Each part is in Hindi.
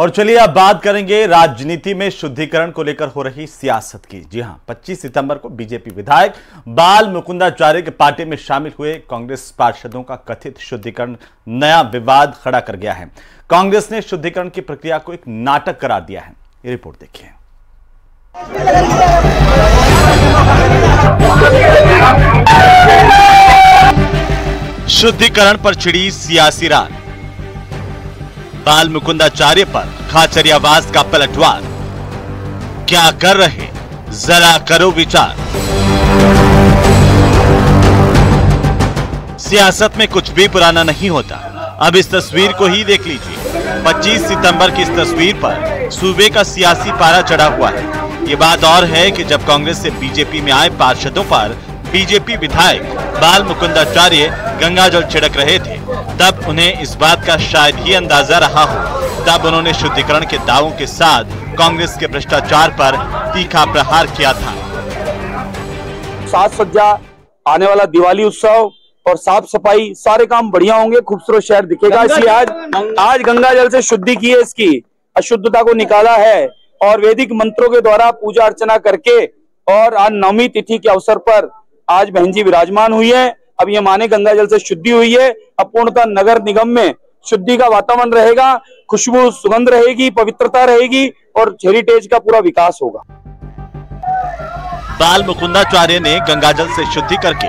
और चलिए अब बात करेंगे राजनीति में शुद्धिकरण को लेकर हो रही सियासत की। जी हां, 25 सितंबर को बीजेपी विधायक बाल मुकुंदाचार्य के पार्टी में शामिल हुए कांग्रेस पार्षदों का कथित शुद्धिकरण नया विवाद खड़ा कर गया है। कांग्रेस ने शुद्धिकरण की प्रक्रिया को एक नाटक करार दिया है। ये रिपोर्ट देखिए। शुद्धिकरण पर छिड़ी सियासी रात, बाल मुकुंदाचार्य पर खाचरियावास का पलटवार। क्या कर रहे, जरा करो विचार। सियासत में कुछ भी पुराना नहीं होता। अब इस तस्वीर को ही देख लीजिए। 25 सितंबर की इस तस्वीर पर सूबे का सियासी पारा चढ़ा हुआ है। ये बात और है कि जब कांग्रेस से बीजेपी में आए पार्षदों पर बीजेपी विधायक बाल मुकुंदाचार्य गंगाजल छिड़क रहे थे, तब उन्हें इस बात का शायद ही अंदाजा रहा हो। तब उन्होंने शुद्धिकरण के दावों के साथ कांग्रेस के भ्रष्टाचार पर तीखा प्रहार किया था। साज सज्जा, आने वाला दिवाली उत्सव और साफ सफाई, सारे काम बढ़िया होंगे, खूबसूरत शहर दिखेगा। इसलिए आज गंगाजल से शुद्धि की है, इसकी अशुद्धता को निकाला है और वैदिक मंत्रों के द्वारा पूजा अर्चना करके, और आज नवमी तिथि के अवसर पर आज बहन जी विराजमान हुई है। अब ये माने गंगाजल से शुद्धि हुई है। अब पूर्णतः नगर निगम में शुद्धि का वातावरण रहेगा, खुशबू सुगंध रहेगी, पवित्रता रहेगी और हेरिटेज का पूरा विकास होगा। बाल मुकुंदाचार्य ने गंगाजल से शुद्धि करके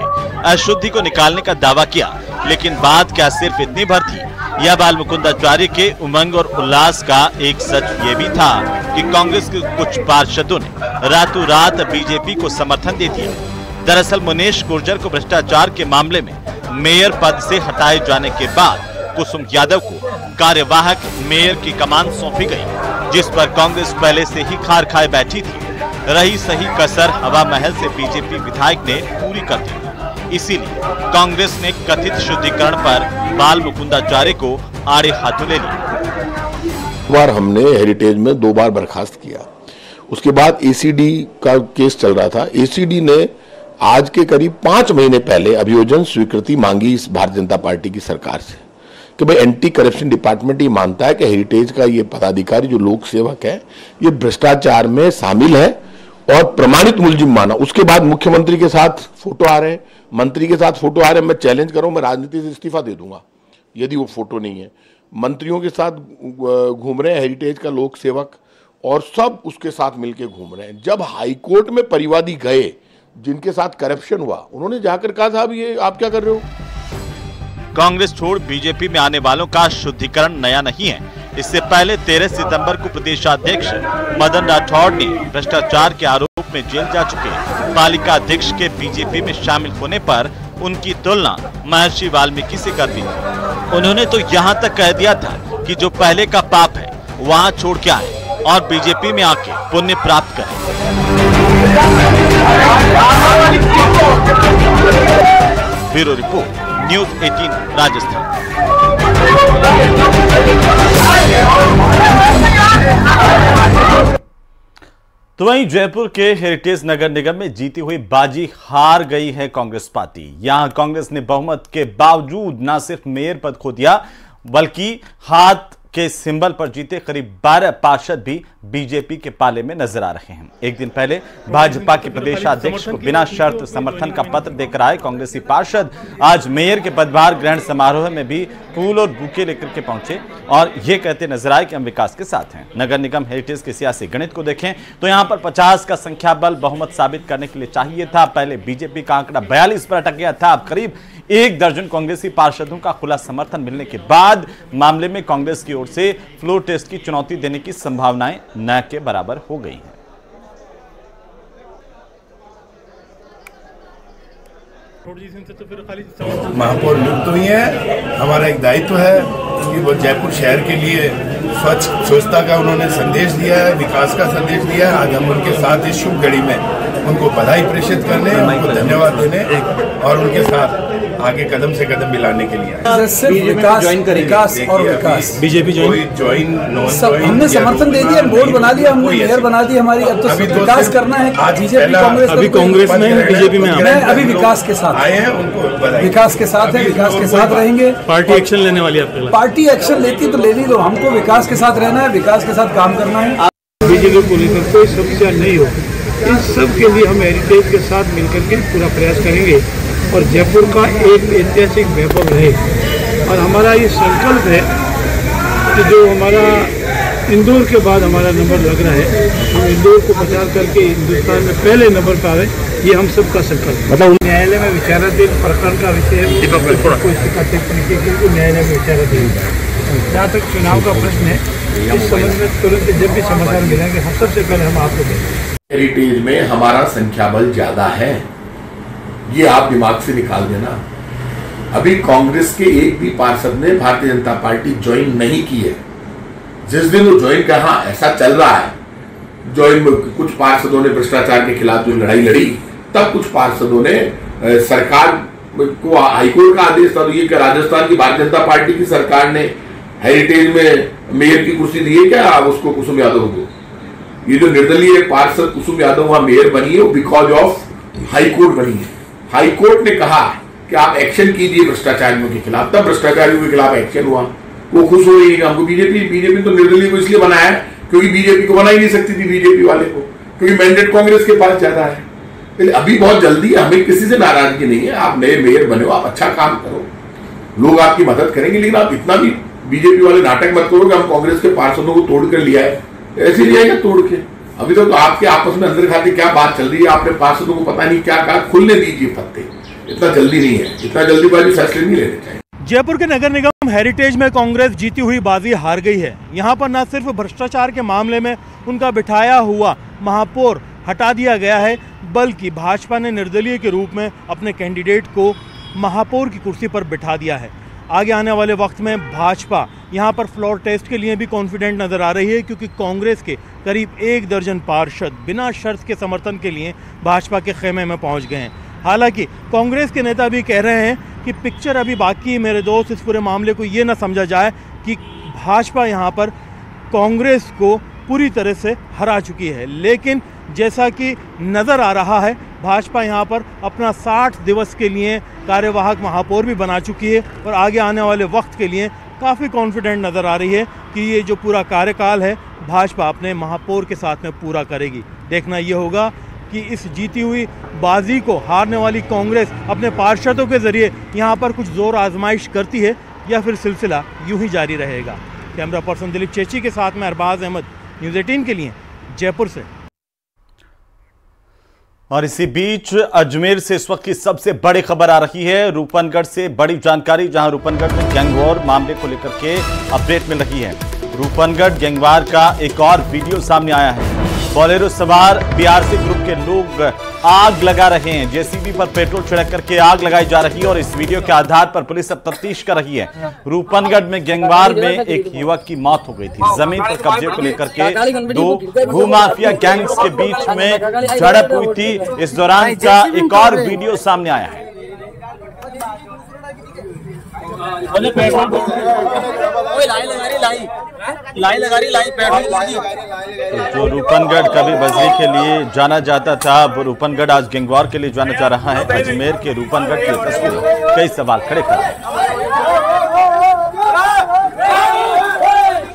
अशुद्धि को निकालने का दावा किया, लेकिन बात क्या सिर्फ इतनी भर थी? यह बाल मुकुंदाचार्य के उमंग और उल्लास का एक सच ये भी था कि कांग्रेस के कुछ पार्षदों ने रातों रात बीजेपी को समर्थन दे दिया। दरअसल मुनेश गुर्जर को भ्रष्टाचार के मामले में मेयर पद से हटाए जाने के बाद कुसुम यादव को कार्यवाहक मेयर की कमान सौंपी गई, जिस पर कांग्रेस पहले से ही खार खाए बैठी थी। रही सही कसर हवा महल से बीजेपी विधायक ने पूरी कर दी। इसीलिए कांग्रेस ने कथित शुद्धिकरण पर बाल मुकुंदाचार्य को आड़े हाथों ले लिया। बार हमने हेरिटेज में 2 बार बर्खास्त किया। उसके बाद एसीडी का केस चल रहा था। एसीडी ने आज के करीब 5 महीने पहले अभियोजन स्वीकृति मांगी इस भारतीय जनता पार्टी की सरकार से कि भाई एंटी करप्शन डिपार्टमेंट ये मानता है कि हेरिटेज का ये पदाधिकारी जो लोक सेवक है ये भ्रष्टाचार में शामिल है और प्रमाणित मुलजिम माना। उसके बाद मुख्यमंत्री के साथ फोटो आ रहे हैं, मंत्री के साथ फोटो आ रहे हैं। मैं चैलेंज कर रहा हूं, मैं राजनीति से इस्तीफा दे दूंगा यदि वो फोटो नहीं है। मंत्रियों के साथ घूम रहे हैं हेरिटेज का लोक सेवक और सब उसके साथ मिलकर घूम रहे हैं। जब हाईकोर्ट में परिवादी गए जिनके साथ करप्शन हुआ, उन्होंने जाकर कहा साहब ये आप क्या कर रहे हो। कांग्रेस छोड़ बीजेपी में आने वालों का शुद्धिकरण नया नहीं है। इससे पहले 13 सितंबर को प्रदेशाध्यक्ष मदन राठौड़ ने भ्रष्टाचार के आरोप में जेल जा चुके पालिका अध्यक्ष के बीजेपी में शामिल होने पर उनकी तुलना महर्षि वाल्मीकि से कर दी। उन्होंने तो यहाँ तक कह दिया था कि जो पहले का पाप है वहाँ छोड़ के आए और बीजेपी में आके पुण्य प्राप्त करें। Bureau report, news 18 Rajasthan. तो वहीं जयपुर के हेरिटेज नगर निगम में जीती हुई बाजी हार गई है कांग्रेस पार्टी। यहां कांग्रेस ने बहुमत के बावजूद न सिर्फ मेयर पद खो दिया, बल्कि हाथ के सिंबल पर जीते करीब 12 पार्षद भी बीजेपी के पाले में नजर आ रहे हैं। एक दिन पहले भाजपा के प्रदेशाध्यक्ष को बिना शर्त समर्थन का पत्र देकर आए कांग्रेसी पार्षद आज मेयर के पदभार ग्रहण समारोह में भी फूल और बुके लेकर के पहुंचे और ये कहते नजर आए कि हम विकास के साथ हैं। नगर निगम हेरिटेज के सियासी गणित को देखें तो यहां पर 50 का संख्या बल बहुमत साबित करने के लिए चाहिए था। पहले बीजेपी का आंकड़ा 42 पर अटक गया था। अब करीब 1 दर्जन कांग्रेसी पार्षदों का खुला समर्थन मिलने के बाद मामले में कांग्रेस की ओर से फ्लोर टेस्ट की चुनौती देने की संभावनाएं न के बराबर हो गई हैं। महापौर नियुक्त हुई है। हमारा एक दायित्व है कि वो जयपुर शहर के लिए स्वच्छता का उन्होंने संदेश दिया है, विकास का संदेश दिया है। आज हम उनके साथ इस शुभ घड़ी में उनको बधाई प्रेषित करने, उनको धन्यवाद देने और उनके साथ आगे कदम से कदम मिलाने के लिए आए। विकास और विकास बीजेपी ज्वाइन हमने समर्थन दे दिया, बोर्ड बना दिया, हमने मेयर बना दी हमारी। अब तो विकास करना है। बीजेपी कांग्रेस अभी कांग्रेस में, बीजेपी में मैं अभी विकास के साथ आए हैं, उनको विकास के साथ है, विकास के साथ रहेंगे। पार्टी एक्शन लेने वाली है। पार्टी एक्शन लेती तो लेनी दो, हमको विकास के साथ रहना है, विकास के साथ काम करना है। बीजेपी को लेकर कोई समस्या नहीं हो, इस सब के लिए हम हेरिटेज के साथ मिलकर के पूरा प्रयास करेंगे और जयपुर का एक ऐतिहासिक वैभव रहे। और हमारा ये संकल्प है कि जो हमारा इंदौर के बाद हमारा नंबर लग रहा है, हम इंदौर को प्रचार करके हिंदुस्तान में पहले नंबर पर आए, ये हम सबका संकल्प। मतलब न्यायालय में विचाराधीन प्रकरण का विषय है, कोई शिकायत न्यायालय में विचाराधीन। जहाँ तक चुनाव का प्रश्न है, इस संबंध में तुरंत जब भी समाचार मिलेंगे हम सबसे पहले हम आपको देंगे। हेरिटेज में हमारा संख्या बल ज्यादा है, ये आप दिमाग से निकाल देना। अभी कांग्रेस के एक भी पार्षद ने भारतीय जनता पार्टी ज्वाइन नहीं की है। जिस दिन वो ज्वाइन कर, हाँ ऐसा चल रहा है, ज्वाइन कुछ पार्षदों ने भ्रष्टाचार के खिलाफ जो लड़ाई लड़ी, तब कुछ पार्षदों ने सरकार को हाईकोर्ट का आदेश था, तो ये क्या राजस्थान की भारतीय जनता पार्टी की सरकार ने हेरिटेज में मेयर की कुर्सी दी है क्या उसको, कुसुम यादव को? ये जो निर्दलीय पार्षद कुसुम यादव वहां मेयर बनी है, वो बिकॉज ऑफ हाईकोर्ट बनी है। हाईकोर्ट ने कहा कि आप एक्शन कीजिए भ्रष्टाचारियों के खिलाफ, तब भ्रष्टाचारियों के खिलाफ एक्शन हुआ। वो खुश हो रही है। हमको बीजेपी तो निर्दलीय को इसलिए बनाया है क्योंकि बीजेपी को बना ही नहीं सकती थी, बीजेपी वाले को, क्योंकि मैंडेट कांग्रेस के पास ज्यादा है। अभी बहुत जल्दी है, हमें किसी से नाराजगी नहीं है। आप नए मेयर बने हो, आप अच्छा काम करो, लोग आपकी मदद करेंगे, लेकिन आप इतना भी बीजेपी वाले नाटक मत करो कि हम कांग्रेस के पार्षदों को तोड़ कर लिया है। ऐसे लिया क्या तोड़ के? अभी तो आपके आपस में अंदर खाते क्या बात चल रही है, आपने पार्षदों को पता नहीं क्या कहा। खुलने दीजिए पत्ते, इतना जल्दी नहीं है, इतना जल्दीबाजी फैसले नहीं लेने चाहिए। जयपुर के नगर निगम हेरिटेज में कांग्रेस जीती हुई बाजी हार गई है। यहाँ पर न सिर्फ भ्रष्टाचार के मामले में उनका बिठाया हुआ महापौर हटा दिया गया है, बल्कि भाजपा ने निर्दलीय के रूप में अपने कैंडिडेट को महापौर की कुर्सी पर बिठा दिया है। आगे आने वाले वक्त में भाजपा यहाँ पर फ्लोर टेस्ट के लिए भी कॉन्फिडेंट नजर आ रही है, क्योंकि कांग्रेस के करीब 1 दर्जन पार्षद बिना शर्त के समर्थन के लिए भाजपा के खेमे में पहुँच गए हैं। हालांकि कांग्रेस के नेता भी कह रहे हैं कि पिक्चर अभी बाकी है मेरे दोस्त, इस पूरे मामले को ये ना समझा जाए कि भाजपा यहाँ पर कांग्रेस को पूरी तरह से हरा चुकी है। लेकिन जैसा कि नज़र आ रहा है, भाजपा यहाँ पर अपना 60 दिवस के लिए कार्यवाहक महापौर भी बना चुकी है और आगे आने वाले वक्त के लिए काफ़ी कॉन्फिडेंट नज़र आ रही है कि ये जो पूरा कार्यकाल है भाजपा अपने महापौर के साथ में पूरा करेगी। देखना ये होगा कि इस जीती हुई बाजी को हारने वाली कांग्रेस अपने पार्षदों के जरिए यहाँ पर कुछ जोर आजमाइश करती है या फिर सिलसिला यूं ही जारी रहेगा। कैमरा पर्सन दिलीप चेची के साथ में अरबाज अहमद, न्यूज़ 18 के लिए जयपुर से। और इसी बीच अजमेर से इस वक्त की सबसे बड़ी खबर आ रही है, रूपनगढ़ से बड़ी जानकारी, जहां रूपनगढ़ में गैंगवॉर मामले को लेकर के अपडेट मिल रही है। रूपनगढ़ गैंगवार का एक और वीडियो सामने आया है। बोलेरो सवार बीआरसी ग्रुप के लोग आग लगा रहे हैं, जेसीबी पर पेट्रोल छिड़क करके आग लगाई जा रही है और इस वीडियो के आधार पर पुलिस अब तफ्तीश कर रही है। रूपनगढ़ में गैंगवार में एक युवक की मौत हो गई थी। जमीन पर कब्जे को लेकर के 2 भूमाफिया गैंग्स के बीच में झड़प हुई थी। इस दौरान का एक और वीडियो सामने आया है। जो रूपनगढ़ कभी बजरी के लिए जाना जाता था, वो रूपनगढ़ आज गैंगवार के लिए जाना जा रहा है। अजमेर के रूपनगढ़ की तस्वीरें कई सवाल खड़े कर रहे हैं।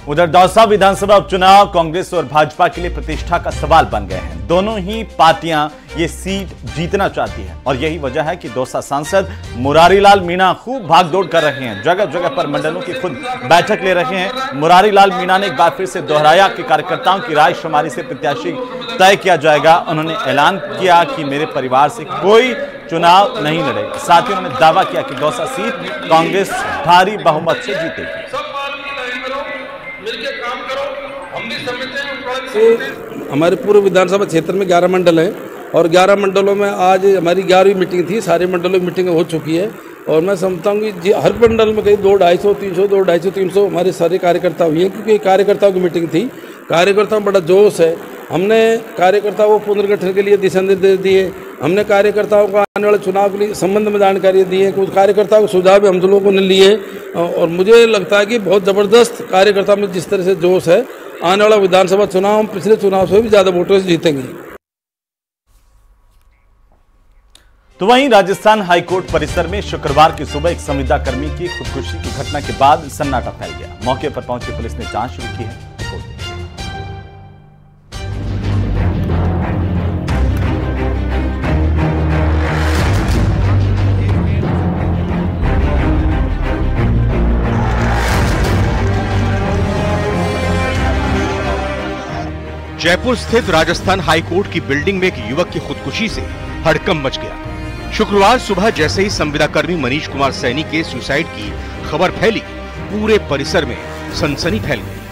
उधर दौसा विधानसभा उपचुनाव कांग्रेस और भाजपा के लिए प्रतिष्ठा का सवाल बन गए हैं। दोनों ही पार्टियां ये सीट जीतना चाहती है और यही वजह है कि दौसा सांसद मुरारीलाल मीणा खूब भागदौड़ कर रहे हैं। जगह जगह पर मंडलों की खुद बैठक ले रहे हैं। मुरारीलाल मीणा ने एक बार फिर से दोहराया कि कार्यकर्ताओं की राय शुमारी से प्रत्याशी तय किया जाएगा। उन्होंने ऐलान किया कि मेरे परिवार से कोई चुनाव नहीं लड़ेगा। साथ ही उन्होंने दावा किया कि दौसा सीट कांग्रेस भारी बहुमत से जीतेगी। हमारे पूर्व विधानसभा क्षेत्र में 11 मंडल हैं और 11 मंडलों में आज हमारी 11वीं मीटिंग थी। सारे मंडलों की मीटिंग हो चुकी है और मैं समझता हूँ कि हर मंडल में कहीं 200, 250, 300 हमारे सारे कार्यकर्ता हुए हैं, क्योंकि कार्यकर्ताओं की मीटिंग थी। कार्यकर्ताओं में बड़ा जोश है। हमने कार्यकर्ताओं को पुनर्गठन के लिए दिशा निर्देश दिए, हमने कार्यकर्ताओं को आने वाले चुनाव के लिए संबंध में जानकारी दी है, कुछ कार्यकर्ताओं के सुझाव भी हम लोगों ने लिए और मुझे लगता है कि बहुत ज़बरदस्त कार्यकर्ता में जिस तरह से जोश है, आने वाला विधानसभा चुनाव हम पिछले चुनाव से भी ज़्यादा वोटों से जीतेंगे। तो वहीं राजस्थान हाईकोर्ट परिसर में शुक्रवार की सुबह एक संविदा कर्मी की खुदकुशी की घटना के बाद सन्नाटा फैल गया। मौके पर पहुंची पुलिस ने जांच शुरू की है। जयपुर स्थित राजस्थान हाईकोर्ट की बिल्डिंग में एक युवक की खुदकुशी से हड़कंप मच गया। शुक्रवार सुबह जैसे ही संविदाकर्मी मनीष कुमार सैनी के सुसाइड की खबर फैली, पूरे परिसर में सनसनी फैल गई।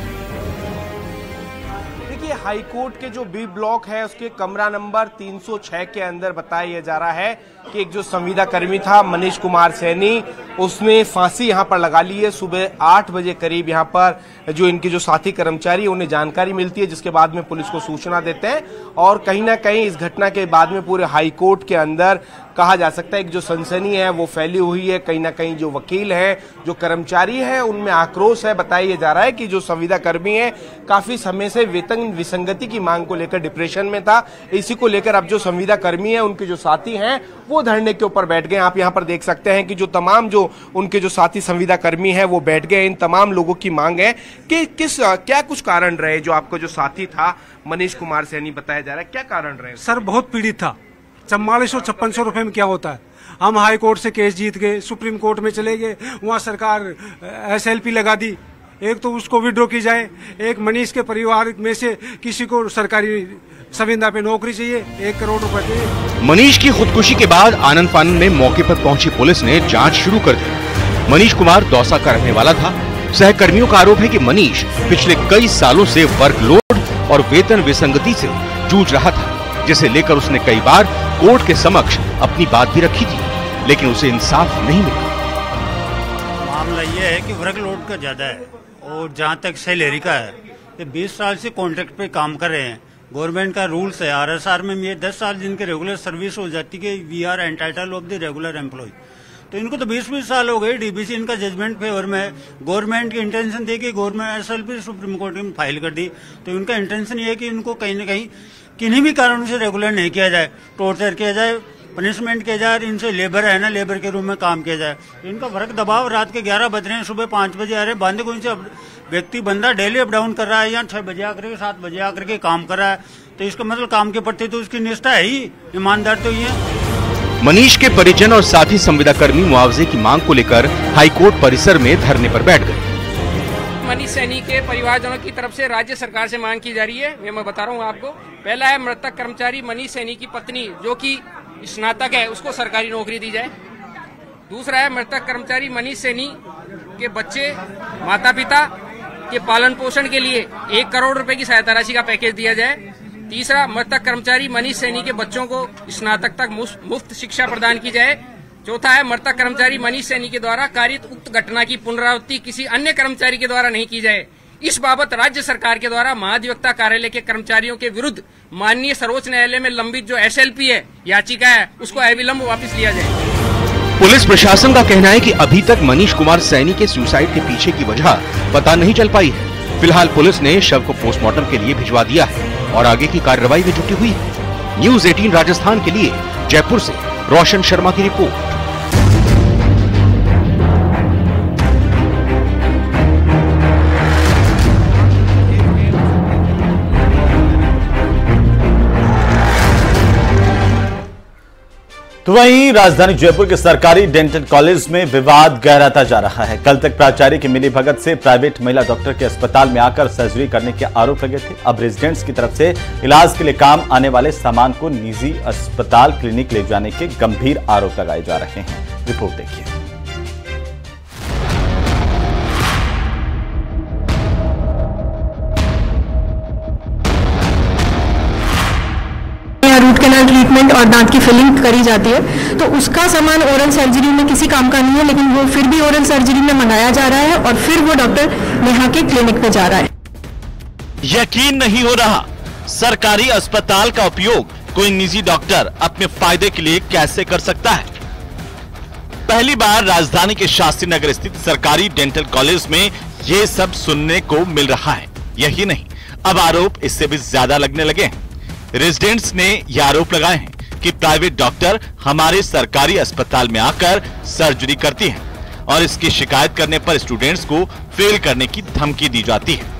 देखिए, हाईकोर्ट के जो बी ब्लॉक है उसके कमरा नंबर 306 के अंदर बताया जा रहा है कि एक जो संविदाकर्मी था मनीष कुमार सैनी, उसने फांसी यहां पर लगा ली है। सुबह 8 बजे करीब यहां पर जो इनके जो साथी कर्मचारी उन्हें जानकारी मिलती है, जिसके बाद में पुलिस को सूचना देते हैं और कहीं ना कहीं इस घटना के बाद में पूरे हाईकोर्ट के अंदर कहा जा सकता है कि जो सनसनी है वो फैली हुई है। कहीं ना कहीं जो वकील है, जो कर्मचारी है, उनमें आक्रोश है। बताया जा रहा है कि जो संविदा कर्मी है काफी समय से वेतन विसंगति की मांग को लेकर डिप्रेशन में था। इसी को लेकर अब जो संविदा कर्मी है, उनके जो साथी हैं, वो धरने के ऊपर बैठ गए। आप यहाँ पर देख सकते हैं कि जो तमाम जो उनके जो साथी संविदा कर्मी है वो बैठ गए। इन तमाम लोगों की मांग है कि क्या कुछ कारण रहे। जो आपका जो साथी था मनीष कुमार सैनी, बताया जा रहा है, क्या कारण रहे? सर बहुत पीड़ित था। 4400-5600 रुपए में क्या होता है। हम हाई कोर्ट से केस जीत गए, सुप्रीम कोर्ट में चले गए, वहाँ सरकार SLP लगा दी। एक तो उसको विड्रॉ की जाए, एक मनीष के परिवार में से किसी को सरकारी संविदा पे नौकरी चाहिए, 1 करोड़ रुपए चाहिए। मनीष की खुदकुशी के बाद आनंद फानंद में मौके पर पहुंची पुलिस ने जांच शुरू कर दी। मनीष कुमार दौसा का रहने वाला था। सहकर्मियों का आरोप है कि मनीष पिछले कई सालों से वर्कलोड और वेतन विसंगति से जूझ रहा था, जिसे लेकर उसने कई बार कोर्ट के समक्ष अपनी बात भी रखी थी, लेकिन उसे इंसाफ नहीं मिला। मामला यह है कि वर्कलोड का ज्यादा है और जहां तक सैलरी का है, ये 20 साल से कॉन्ट्रैक्ट पे काम कर रहे हैं। गवर्नमेंट का रूल्स है, RSR में ये 10 साल जिनके रेगुलर सर्विस हो जाती है, we are entitle of the regular employ. तो इनको तो 20-20 साल हो गए। DBC इनका जजमेंट फेवर में है। गवर्नमेंट की इंटेंशन थी कि गवर्नमेंट SLP सुप्रीम कोर्ट में फाइल कर दी, तो इनका इंटेंशन ये है कि इनको कहीं न कहीं किन्हीं भी कारणों से रेगुलर नहीं किया जाए, टॉर्चर किया जाए, पनिशमेंट किया जाए, इनसे लेबर है ना, लेबर के रूम में काम किया जाए। तो इनका वर्क दबाव, रात के 11 बज रहे हैं, सुबह 5 बजे आ रहे हैं। बांदीकुई से व्यक्ति बंदा डेली अप डाउन कर रहा है, यहाँ 6 बजे आकर के 7 बजे आकर के काम कर रहा है। तो इसका मतलब काम के प्रति तो उसकी निष्ठा है ही, ईमानदार तो ये है। मनीष के परिजन और साथी संविदाकर्मी मुआवजे की मांग को लेकर हाईकोर्ट परिसर में धरने पर बैठ गए। मनीष सैनी के परिवारजनों की तरफ से राज्य सरकार से मांग की जा रही है। ये मैं बता रहा हूँ आपको। पहला है, मृतक कर्मचारी मनीष सैनी की पत्नी जो कि स्नातक है, उसको सरकारी नौकरी दी जाए। दूसरा है, मृतक कर्मचारी मनीष सैनी के बच्चे, माता पिता के पालन पोषण के लिए 1 करोड़ रुपए की सहायता राशि का पैकेज दिया जाए। तीसरा, मृतक कर्मचारी मनीष सैनी के बच्चों को स्नातक तक मुफ्त शिक्षा प्रदान की जाए। चौथा है, मृतक कर्मचारी मनीष सैनी के द्वारा कारित उक्त घटना की पुनरावृत्ति किसी अन्य कर्मचारी के द्वारा नहीं की जाए। इस बाबत राज्य सरकार के द्वारा महाधिवक्ता कार्यालय के कर्मचारियों के विरुद्ध माननीय सर्वोच्च न्यायालय में लंबित जो SLP है, याचिका है, उसको अविलंब वापस लिया जाए। पुलिस प्रशासन का कहना है कि अभी तक मनीष कुमार सैनी के सुसाइड के पीछे की वजह पता नहीं चल पाई है। फिलहाल पुलिस ने शव को पोस्टमार्टम के लिए भिजवा दिया है और आगे की कार्रवाई में जुटी हुई है। न्यूज़ 18 राजस्थान के लिए जयपुर से रोशन शर्मा की रिपोर्ट। तो वहीं राजधानी जयपुर के सरकारी डेंटल कॉलेज में विवाद गहराता जा रहा है। कल तक प्राचार्य की मिलीभगत से प्राइवेट महिला डॉक्टर के अस्पताल में आकर सर्जरी करने के आरोप लगे थे। अब रेजिडेंट्स की तरफ से इलाज के लिए काम आने वाले सामान को निजी अस्पताल क्लिनिक ले जाने के गंभीर आरोप लगाए जा रहे हैं। रिपोर्ट देखिए। रूट कैनाल ट्रीटमेंट और दांत की फिलिंग करी जाती है, तो उसका सामान ओरल सर्जरी में किसी काम का नहीं है, लेकिन वो फिर भी ओरल सर्जरी में मंगाया जा रहा है और फिर वो डॉक्टर नेहा के क्लिनिक पे जा रहा है। यकीन नहीं हो रहा, सरकारी अस्पताल का उपयोग कोई निजी डॉक्टर अपने फायदे के लिए कैसे कर सकता है। पहली बार राजधानी के शास्त्री नगर स्थित सरकारी डेंटल कॉलेज में ये सब सुनने को मिल रहा है। यही नहीं, अब आरोप इससे भी ज्यादा लगने लगे हैं। रेजिडेंट्स ने यह आरोप लगाए हैं कि प्राइवेट डॉक्टर हमारे सरकारी अस्पताल में आकर सर्जरी करती हैं और इसकी शिकायत करने पर स्टूडेंट्स को फेल करने की धमकी दी जाती है।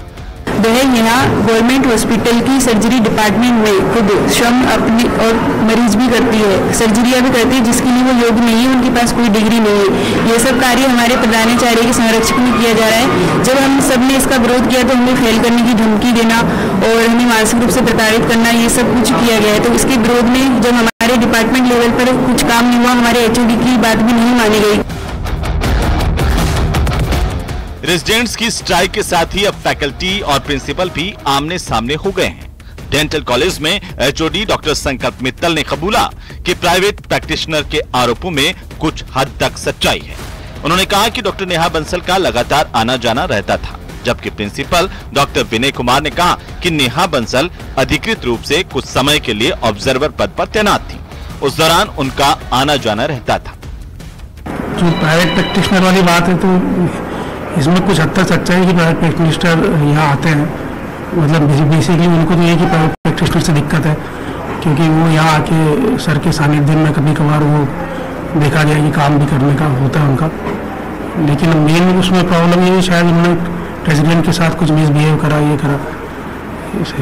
वह यहाँ गवर्नमेंट हॉस्पिटल की सर्जरी डिपार्टमेंट में खुद श्रम अपनी और मरीज भी करती है, सर्जरियाँ भी करती है, जिसके लिए वो योग्य नहीं है, उनके पास कोई डिग्री नहीं है। ये सब कार्य हमारे प्रधानाचार्य के संरक्षक में किया जा रहा है। जब हम सब ने इसका विरोध किया तो हमें फेल करने की धमकी देना और हमें मानसिक रूप से प्रताड़ित करना, ये सब कुछ किया गया है। तो इसके विरोध में जब हमारे डिपार्टमेंट लेवल पर कुछ काम नहीं हुआ, हमारे HOD की बात भी नहीं मानी गई। रेजिडेंट्स की स्ट्राइक के साथ ही अब फैकल्टी और प्रिंसिपल भी आमने सामने हो गए हैं। डेंटल कॉलेज में HOD डॉक्टर संकल्प मित्तल ने कबूला कि प्राइवेट प्रैक्टिशनर के आरोपों में कुछ हद तक सच्चाई है। उन्होंने कहा कि डॉक्टर नेहा बंसल का लगातार आना जाना रहता था, जबकि प्रिंसिपल डॉक्टर विनय कुमार ने कहा कि नेहा बंसल अधिकृत रूप से कुछ समय के लिए ऑब्जर्वर पद पर तैनात थी। उस दौरान उनका आना जाना रहता था। जो प्राइवेट प्रैक्टिशनर वाली बात है तो इसमें कुछ हद तक सच्चाई है कि प्राइवेट प्रैक्टिशनर यहाँ आते हैं, मतलब बेसिकली उनको तो ये कि प्राइवेट प्रैक्टिशनर से दिक्कत है, क्योंकि वो यहाँ आके सर के सानिध्य में कभी कभार वो देखा गया कि काम भी करने का होता है उनका। लेकिन मेन उसमें प्रॉब्लम ये शायद उन्होंने रेजिडेंट के साथ कुछ मिसबिहेव करा, ये करा,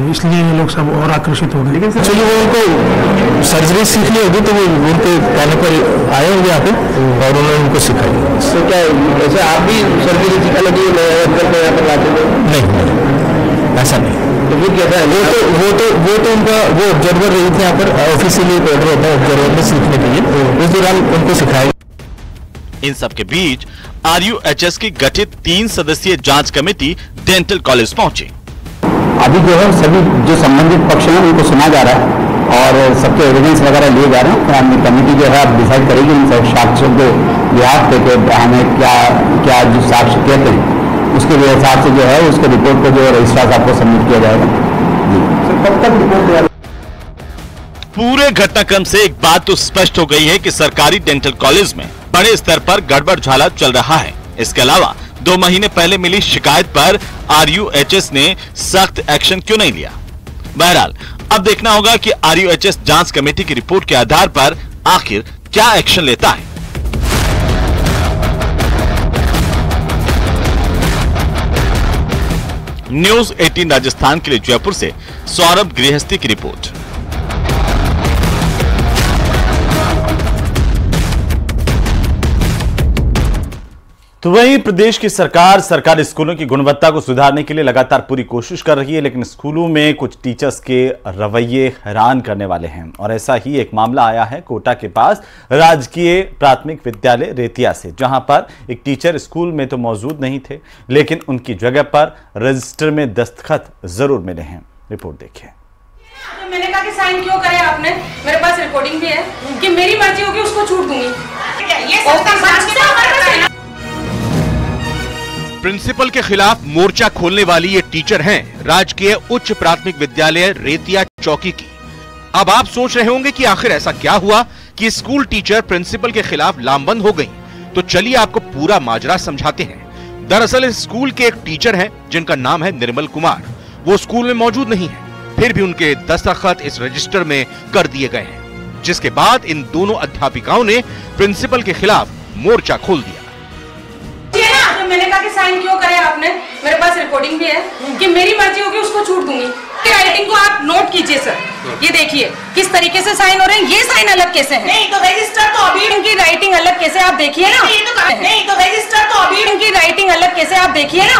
इसलिए ये लोग सब और आकर्षित हो गए। लेकिन जो उनको सर्जरी सीखनी होगी तो वो उनके कहने पर आए होंगे यहाँ पे और उन्होंने उनको सिखाई। तो क्या ऐसे आप भी सर्जरी सीखा लगी यहाँ पर लाते थे? नहीं, ऐसा नहीं। तो फिर कैसा है? वो तो उनका वो ऑब्जर्वर रही थी यहाँ पर, ऑफिशियली ऑर्डर होता है ऑब्जर्वर में सीखने के लिए, उस दौरान उनको सिखाया। इन सब के बीच RUHS की गठित 3 सदस्यीय जांच कमेटी डेंटल कॉलेज पहुंची। अभी जो है सभी जो संबंधित पक्ष हैं उनको सुना जा रहा है और सबके एविडेंस वगैरह लिए जा रहे हैं। कमेटी जो है अब डिसाइड करेगी उन सब साक्ष्यों के लिहाज पे कि हमें क्या जो साक्ष्य कहते हैं उसके हिसाब से जो है उसके रिपोर्ट को जो रजिस्ट्रार साहब को सबमिट किया जाएगा। कब तक रिपोर्ट तैयार? पूरे घटनाक्रम से एक बात तो स्पष्ट हो गई है कि सरकारी डेंटल कॉलेज में बड़े स्तर पर गड़बड़ झाला चल रहा है। इसके अलावा 2 महीने पहले मिली शिकायत पर RUHS ने सख्त एक्शन क्यों नहीं लिया। बहरहाल अब देखना होगा कि RUHS जांच कमेटी की रिपोर्ट के आधार पर आखिर क्या एक्शन लेता है। न्यूज 18 राजस्थान के लिए जयपुर से सौरभ गृहस्थी की रिपोर्ट। तो वहीं प्रदेश की सरकार सरकारी स्कूलों की गुणवत्ता को सुधारने के लिए लगातार पूरी कोशिश कर रही है, लेकिन स्कूलों में कुछ टीचर्स के रवैये हैरान करने वाले हैं। और ऐसा ही एक मामला आया है कोटा के पास राजकीय प्राथमिक विद्यालय रेतिया से, जहां पर एक टीचर स्कूल में तो मौजूद नहीं थे, लेकिन उनकी जगह पर रजिस्टर में दस्तखत जरूर मिले हैं। रिपोर्ट देखिए। तो मैंने कहा कि साइन क्यों करे आपने? मेरे पास रिकॉर्डिंग भी है कि मेरी मर्जी होगी उसको छूट दूंगी। प्रिंसिपल के खिलाफ मोर्चा खोलने वाली ये टीचर हैं राजकीय उच्च प्राथमिक विद्यालय रेतिया चौकी की। अब आप सोच रहे होंगे कि आखिर ऐसा क्या हुआ कि स्कूल टीचर प्रिंसिपल के खिलाफ लामबंद हो गई। तो चलिए आपको पूरा माजरा समझाते हैं। दरअसल इस स्कूल के एक टीचर हैं जिनका नाम है निर्मल कुमार। वो स्कूल में मौजूद नहीं है, फिर भी उनके दस्तखत इस रजिस्टर में कर दिए गए हैं, जिसके बाद इन दोनों अध्यापिकाओं ने प्रिंसिपल के खिलाफ मोर्चा खोल दिया। तो मैंने कहा कि साइन क्यों करे आपने? मेरे पास रिकॉर्डिंग भी है कि मेरी मर्जी होगी उसको छूट दूंगी। राइटिंग को आप नोट कीजिए सर, ये देखिए किस तरीके से साइन हो रहे हैं। ये साइन अलग कैसे है? नहीं तो रजिस्टर तो अभी इनकी राइटिंग अलग कैसे आप देखिए ना। नहीं तो रजिस्टर तो अभी इनकी राइटिंग अलग कैसे आप देखिए ना।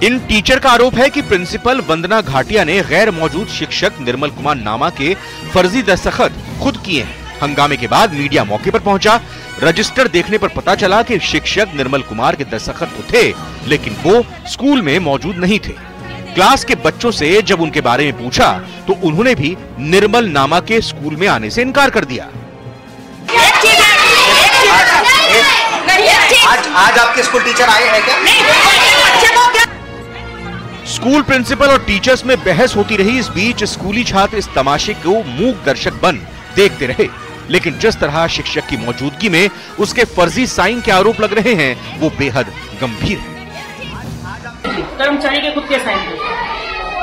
इन टीचर का आरोप है कि प्रिंसिपल वंदना घाटिया ने गैर मौजूद शिक्षक निर्मल कुमार नामा के फर्जी दस्तखत खुद किए हैं। हंगामे के बाद मीडिया मौके पर पहुंचा। रजिस्टर देखने पर पता चला कि शिक्षक निर्मल कुमार के दस्तखत तो थे, लेकिन वो स्कूल में मौजूद नहीं थे। क्लास के बच्चों से जब उनके बारे में पूछा तो उन्होंने भी निर्मल नामा के स्कूल में आने से इनकार कर दिया। आज आपके स्कूल टीचर आए हैं क्या? स्कूल स्कूल प्रिंसिपल और टीचर्स में बहस होती रही। इस बीच स्कूली छात्र इस तमाशे को मूक दर्शक बन देखते रहे, लेकिन जिस तरह शिक्षक की मौजूदगी में उसके फर्जी साइन के आरोप लग रहे हैं वो बेहद गंभीर है। कर्मचारी के खुद के साइन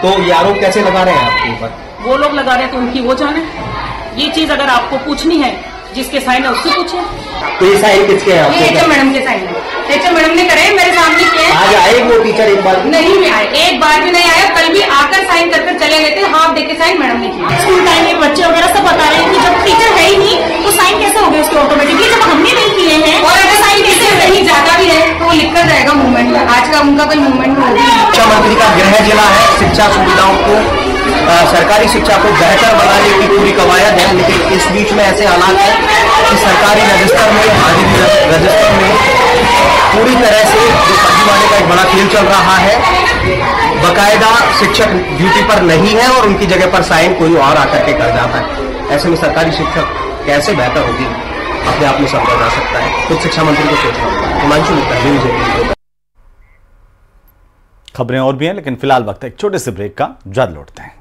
तो ये आरोप कैसे लगा रहे हैं आपके ऊपर? वो लोग लगा रहे हैं तो उनकी वो जाने। ये चीज अगर आपको पूछनी है जिसके साइन है उससे पूछे। तो ये साइन किसके हैं? ये एचएम मैडम के साइन है। एचएम मैडम ने करे, मेरे सामने किए। आज आए वो टीचर एक बार नहीं भी आए, एक बार भी नहीं आया। कल भी आकर साइन कर चले गए थे। हाथ देके साइन मैडम ने किया। स्कूल टाइम में बच्चे वगैरह सब बता रहे हैं कि जब टीचर है ही नहीं तो साइन कैसे हो गए उसके ऑटोमेटिकली, जब हमने नहीं किए हैं। और अगर साइन कैसे कहीं जाता भी है तो वो लिखकर जाएगा मूवमेंट में। आज का उनका कोई मूवमेंट नहीं। शिक्षा मंत्री का गृह जिला है, शिक्षा सुविधाओं को सरकारी शिक्षा को बेहतर बनाने की पूरी कवायद है, लेकिन इस बीच में ऐसे हालात हैं कि सरकारी रजिस्टर में पूरी तरह से जो फर्जीवाड़े का एक बड़ा खेल चल रहा है। बकायदा शिक्षक ड्यूटी पर नहीं है और उनकी जगह पर साइन कोई और आकर के कर जाता है। ऐसे में सरकारी शिक्षक कैसे बेहतर होगी अपने आप में समझा जा सकता है। खुद शिक्षा मंत्री को सोचना होगा। हिमांशु मित्तल। खबरें और भी हैं, लेकिन फिलहाल वक्त है एक छोटे से ब्रेक का। जल्द लौटते हैं।